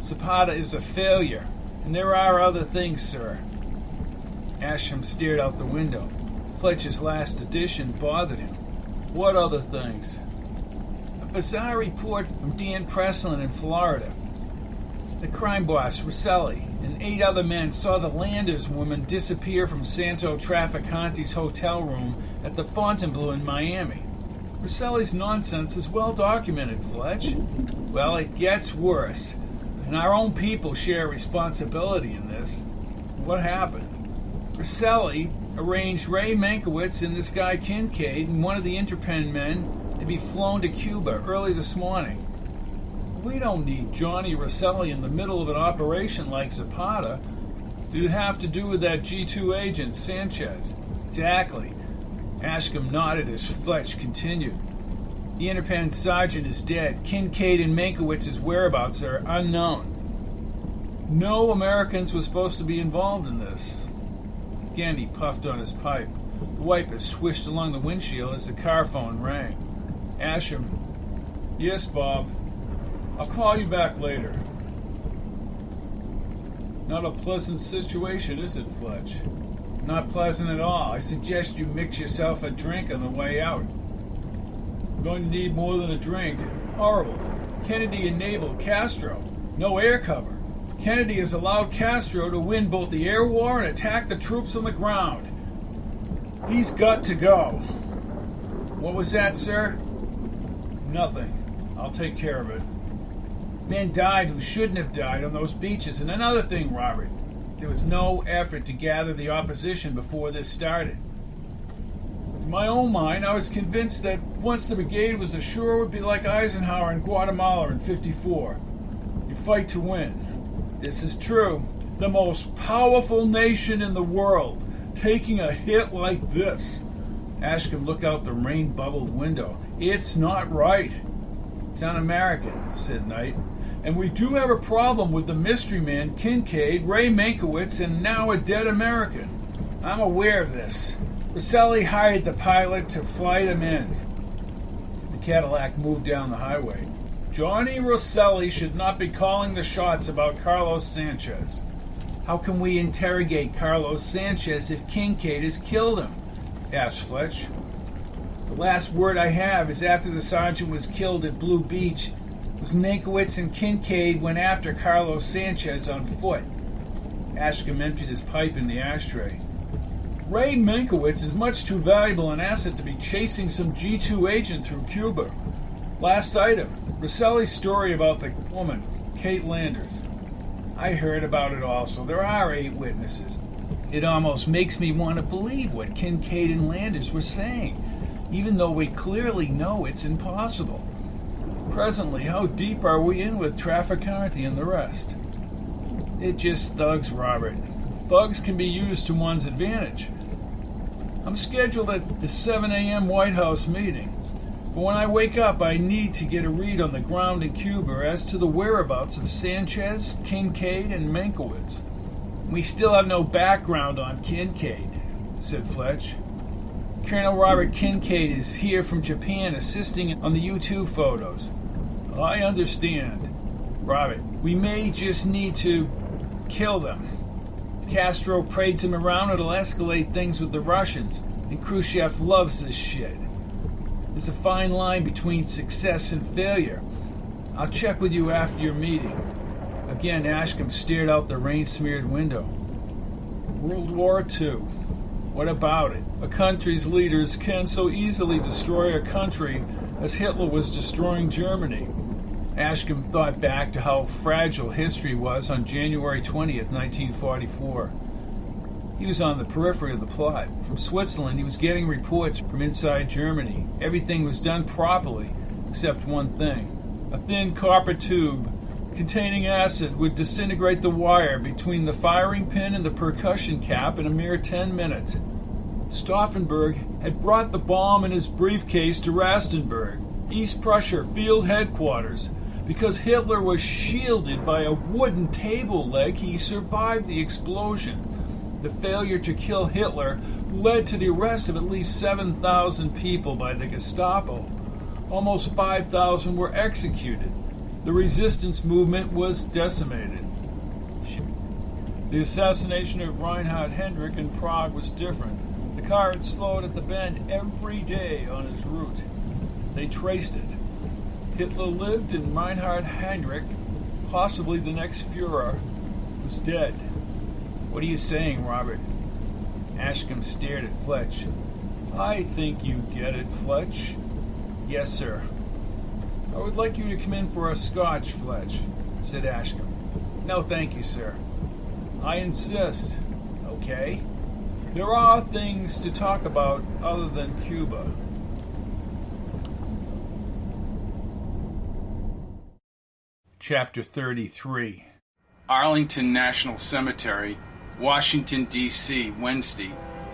Zapata is a failure, and there are other things, sir. Asham stared out the window. Fletcher's last addition bothered him. What other things? A bizarre report from Dan Preslin in Florida. The crime boss, Rosselli, and 8 other men saw the Landers woman disappear from Santo Traficante's hotel room at the Fontainebleau in Miami. Rosselli's nonsense is well documented, Fletch. Well, it gets worse, and our own people share responsibility in this. What happened? Rosselli arranged Ray Meinkewitz and this guy Kincaid and one of the Interpen men to be flown to Cuba early this morning. We don't need Johnny Rosselli in the middle of an operation like Zapata. Did it have to do with that G2 agent, Sanchez? Exactly. Ashcombe nodded as Fletch continued. The Interpen sergeant is dead. Kincaid and Meynkewitz's whereabouts are unknown. No Americans were supposed to be involved in this. Again, he puffed on his pipe. The wiper swished along the windshield as the car phone rang. Asham. Yes, Bob. I'll call you back later. Not a pleasant situation, is it, Fletch? Not pleasant at all. I suggest you mix yourself a drink on the way out. I'm going to need more than a drink. Horrible. Kennedy enabled Castro. No air cover. Kennedy has allowed Castro to win both the air war and attack the troops on the ground. He's got to go. What was that, sir? Nothing. I'll take care of it. Men died who shouldn't have died on those beaches. And another thing, Robert, there was no effort to gather the opposition before this started. In my own mind, I was convinced that once the brigade was ashore, it would be like Eisenhower in Guatemala in '54. You fight to win. This is true. The most powerful nation in the world taking a hit like this. Ashcombe looked out the rain-bubbled window. It's not right. It's un-American, said Knight. And we do have a problem with the mystery man, Kincaid, Ray Meinkewitz, and now a dead American. I'm aware of this. Rosselli hired the pilot to fly them in. The Cadillac moved down the highway. Johnny Rosselli should not be calling the shots about Carlos Sánchez. How can we interrogate Carlos Sánchez if Kincaid has killed him? Asked Fletch. The last word I have is after the sergeant was killed at Blue Beach, was Meinkewitz and Kincaid went after Carlos Sánchez on foot. Ashcombe emptied his pipe in the ashtray. Ray Meinkewitz is much too valuable an asset to be chasing some G2 agent through Cuba. Last item, Rosselli's story about the woman, Kate Landers. I heard about it also. There are 8 witnesses. It almost makes me want to believe what Kincaid and Landers were saying, even though we clearly know it's impossible. Presently, how deep are we in with Traficante and the rest? They're just thugs, Robert. Thugs can be used to one's advantage. I'm scheduled at the 7 a.m. White House meeting, but when I wake up, I need to get a read on the ground in Cuba as to the whereabouts of Sanchez, Kincaid, and Meinkewitz. We still have no background on Kincaid, said Fletch. Colonel Robert Kincaid is here from Japan assisting on the U2 photos. I understand. Robert, we may just need to kill them. If Castro parades him around, it'll escalate things with the Russians, and Khrushchev loves this shit. There's a fine line between success and failure. I'll check with you after your meeting. Again, Ashcombe stared out the rain-smeared window. World War II. What about it? A country's leaders can so easily destroy a country as Hitler was destroying Germany. Ashcombe thought back to how fragile history was on January 20th, 1944. He was on the periphery of the plot. From Switzerland, he was getting reports from inside Germany. Everything was done properly, except one thing. A thin copper tube containing acid would disintegrate the wire between the firing pin and the percussion cap in a mere 10 minutes. Stauffenberg had brought the bomb in his briefcase to Rastenburg, East Prussia Field Headquarters. Because Hitler was shielded by a wooden table leg, he survived the explosion. The failure to kill Hitler led to the arrest of at least 7,000 people by the Gestapo. Almost 5,000 were executed. The resistance movement was decimated. The assassination of Reinhard Hendrik in Prague was different. The car had slowed at the bend every day on his route. They traced it. Hitler lived and Reinhard Hendrik, possibly the next Fuhrer, was dead. What are you saying, Robert? Ashcombe stared at Fletch. I think you get it, Fletch. Yes, sir. I would like you to come in for a scotch, Fletch, said Ashcombe. No, thank you, sir. I insist. Okay. There are things to talk about other than Cuba. Chapter 33. Arlington National Cemetery, Washington, D.C., Wednesday,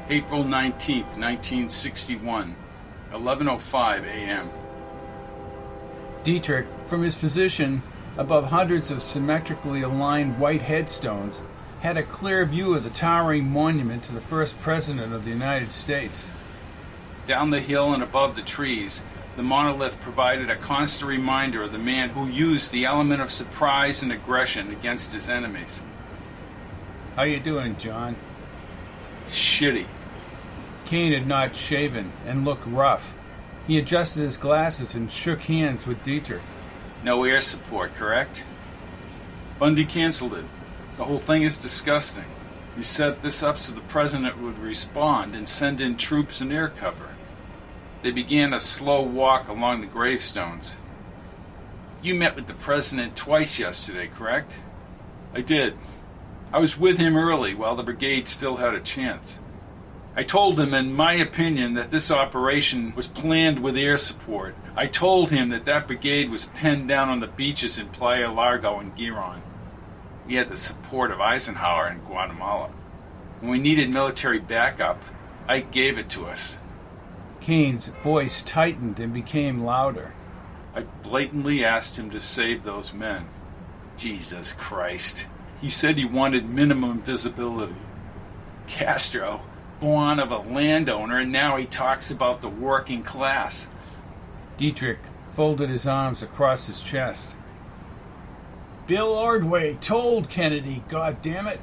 April 19th, 1961, 11:05 a.m. Dietrich, from his position above hundreds of symmetrically aligned white headstones, had a clear view of the towering monument to the first president of the United States. Down the hill and above the trees, the monolith provided a constant reminder of the man who used the element of surprise and aggression against his enemies. How you doing, John? Shitty. Kane had not shaven and looked rough. He adjusted his glasses and shook hands with Dietrich. No air support, correct? Bundy canceled it. The whole thing is disgusting. You set this up so the president would respond and send in troops and air cover. They began a slow walk along the gravestones. You met with the president twice yesterday, correct? I did. I was with him early while the brigade still had a chance. I told him, in my opinion, that this operation was planned with air support. I told him that that brigade was penned down on the beaches in Playa Largo and Giron. We had the support of Eisenhower in Guatemala. When we needed military backup, Ike gave it to us. Kane's voice tightened and became louder. I blatantly asked him to save those men. Jesus Christ. He said he wanted minimum visibility. Castro, born of a landowner, and now he talks about the working class. Dietrich folded his arms across his chest. Bill Ordway told Kennedy, goddammit.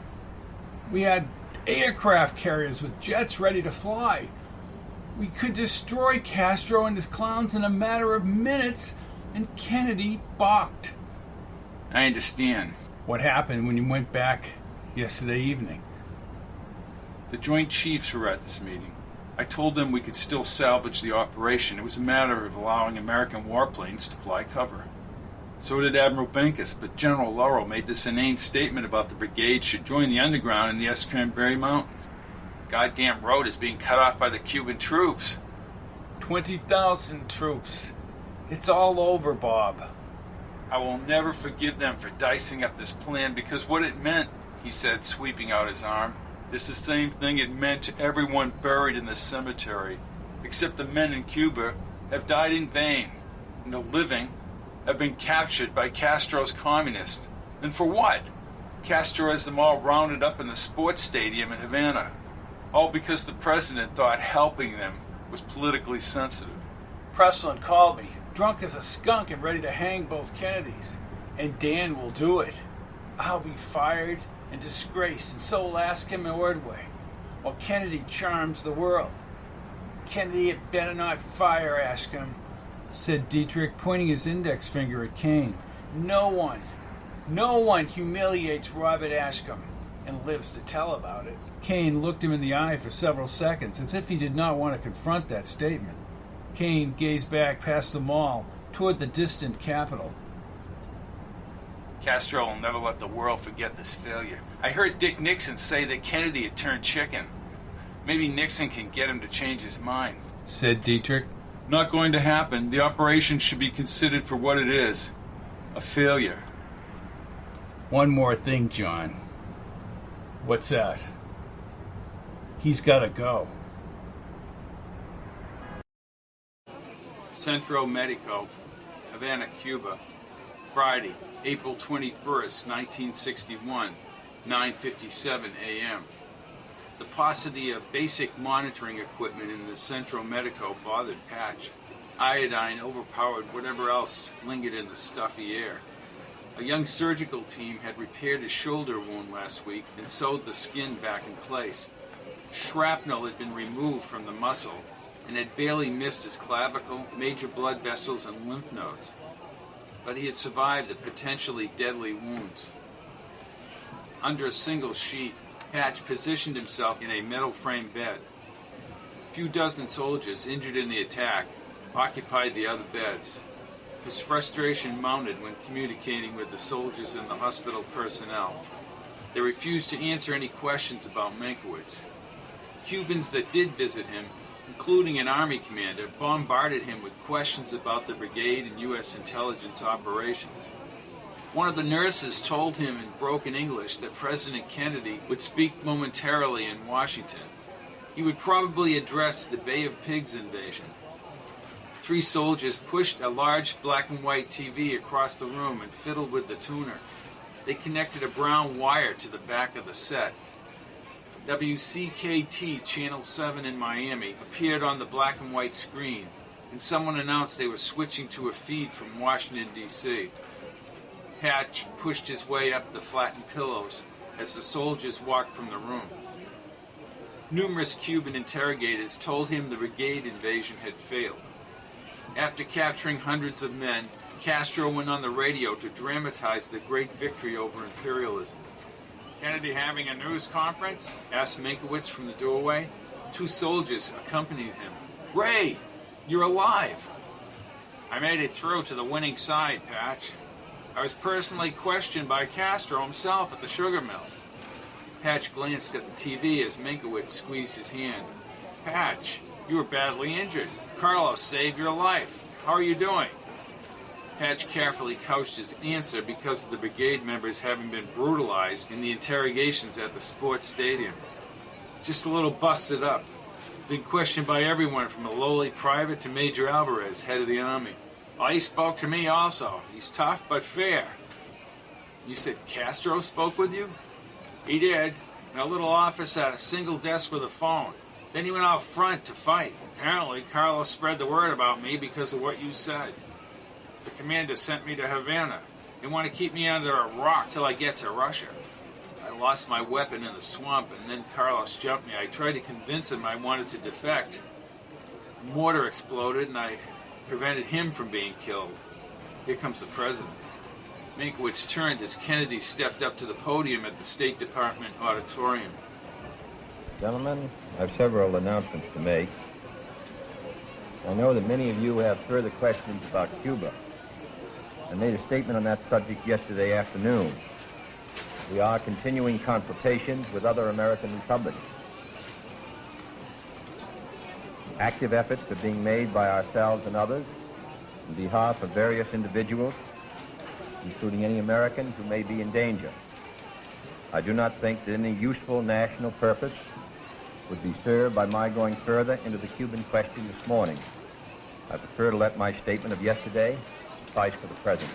We had aircraft carriers with jets ready to fly. We could destroy Castro and his clowns in a matter of minutes, and Kennedy balked. I understand. What happened when you went back yesterday evening? The Joint Chiefs were at this meeting. I told them we could still salvage the operation. It was a matter of allowing American warplanes to fly cover. So did Admiral Benkes, but General Laurel made this inane statement about the brigade should join the underground in the Escambray Mountains. The goddamn road is being cut off by the Cuban troops. 20,000 troops. It's all over, Bob. I will never forgive them for dicing up this plan, because what it meant, he said, sweeping out his arm, is the same thing it meant to everyone buried in the cemetery, except the men in Cuba have died in vain, and the living have been captured by Castro's communists. And for what? Castro has them all rounded up in the sports stadium in Havana, all because the president thought helping them was politically sensitive. Preslin called me, drunk as a skunk and ready to hang both Kennedys. And Dan will do it. I'll be fired and disgraced, and so will Ashcombe and Ordway, while Kennedy charms the world. Kennedy had better not fire Ashcombe, said Dietrich, pointing his index finger at Kane. No one humiliates Robert Ashcombe and lives to tell about it. Kane looked him in the eye for several seconds, as if he did not want to confront that statement. Kane gazed back past the mall, toward the distant Capitol. Castro will never let the world forget this failure. I heard Dick Nixon say that Kennedy had turned chicken. Maybe Nixon can get him to change his mind, said Dietrich. Not going to happen. The operation should be considered for what it is. A failure. One more thing, John. What's that? He's got to go. Centro Medico, Havana, Cuba, Friday, April 21st, 1961, 9:57 a.m. The paucity of basic monitoring equipment in the Centro Medico bothered Patch. Iodine overpowered whatever else lingered in the stuffy air. A young surgical team had repaired his shoulder wound last week and sewed the skin back in place. Shrapnel had been removed from the muscle and had barely missed his clavicle, major blood vessels, and lymph nodes. But he had survived the potentially deadly wounds. Under a single sheet, Patch positioned himself in a metal frame bed. A few dozen soldiers injured in the attack occupied the other beds. His frustration mounted when communicating with the soldiers and the hospital personnel. They refused to answer any questions about Meinkewitz. Cubans that did visit him, including an army commander, bombarded him with questions about the brigade and U.S. intelligence operations. One of the nurses told him in broken English that President Kennedy would speak momentarily in Washington. He would probably address the Bay of Pigs invasion. 3 soldiers pushed a large black and white TV across the room and fiddled with the tuner. They connected a brown wire to the back of the set. WCKT Channel 7 in Miami appeared on the black and white screen, and someone announced they were switching to a feed from Washington, D.C. Patch pushed his way up the flattened pillows as the soldiers walked from the room. Numerous Cuban interrogators told him the brigade invasion had failed. After capturing hundreds of men, Castro went on the radio to dramatize the great victory over imperialism. "Kennedy having a news conference?" asked Meinkewitz from the doorway. 2 soldiers accompanied him. "Ray, you're alive!" "I made it through to the winning side, Patch. I was personally questioned by Castro himself at the sugar mill." Patch glanced at the TV as Meinkewitz squeezed his hand. "Patch, you were badly injured. Carlos saved your life. How are you doing?" Patch carefully couched his answer because of the brigade members having been brutalized in the interrogations at the sports stadium. "Just a little busted up. Been questioned by everyone from a lowly private to Major Alvarez, head of the army. Well, he spoke to me also. He's tough but fair." "You said Castro spoke with you?" "He did. In a little office at a single desk with a phone. Then he went out front to fight. Apparently, Carlos spread the word about me because of what you said. The commander sent me to Havana. They want to keep me under a rock till I get to Russia. I lost my weapon in the swamp, and then Carlos jumped me. I tried to convince him I wanted to defect. The mortar exploded, and I prevented him from being killed. Here comes the president." Meinkewitz turned as Kennedy stepped up to the podium at the State Department auditorium. Gentlemen, I have several announcements to make. I know that many of you have further questions about Cuba. I made a statement on that subject yesterday afternoon. We are continuing consultations with other American republics. Active efforts are being made by ourselves and others on behalf of various individuals, including any Americans who may be in danger. I do not think that any useful national purpose would be served by my going further into the Cuban question this morning. I prefer to let my statement of yesterday suffice for the present.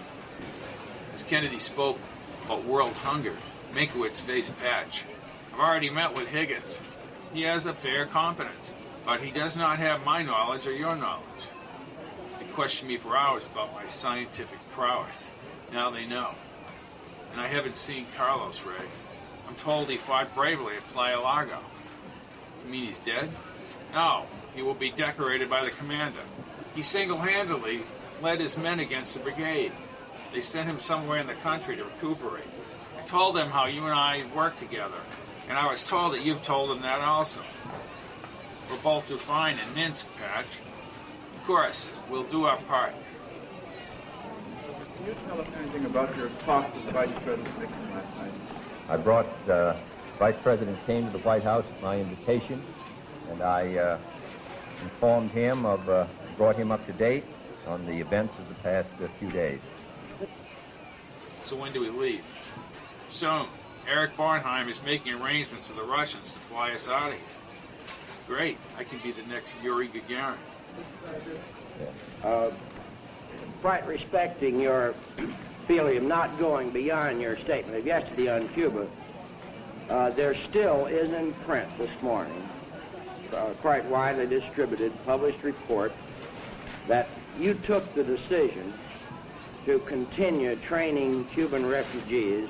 As Kennedy spoke about world hunger, Meinkewitz faced Patch. "I've already met with Higgins. He has a fair competence, but he does not have my knowledge or your knowledge. They questioned me for hours about my scientific prowess. Now they know. And I haven't seen Carlos, Ray. I'm told he fought bravely at Playa Largo." "You mean he's dead?" "No, he will be decorated by the commander. He single-handedly led his men against the brigade. They sent him somewhere in the country to recuperate. I told them how you and I worked together, and I was told that you've told them that also. We'll both do fine in Minsk, Patch. Of course, we'll do our part." Can you tell us anything about your talk with the Vice President Nixon last night? I brought Vice President came to the White House at my invitation, and I informed him of, brought him up to date on the events of the past few days. "So when do we leave?" "Soon. Eric Bornheim is making arrangements for the Russians to fly us out of here." "Great. I can be the next Yuri Gagarin." Quite respecting your feeling of not going beyond your statement of yesterday on Cuba, there still is in print this morning, quite widely distributed, published report that you took the decision to continue training Cuban refugees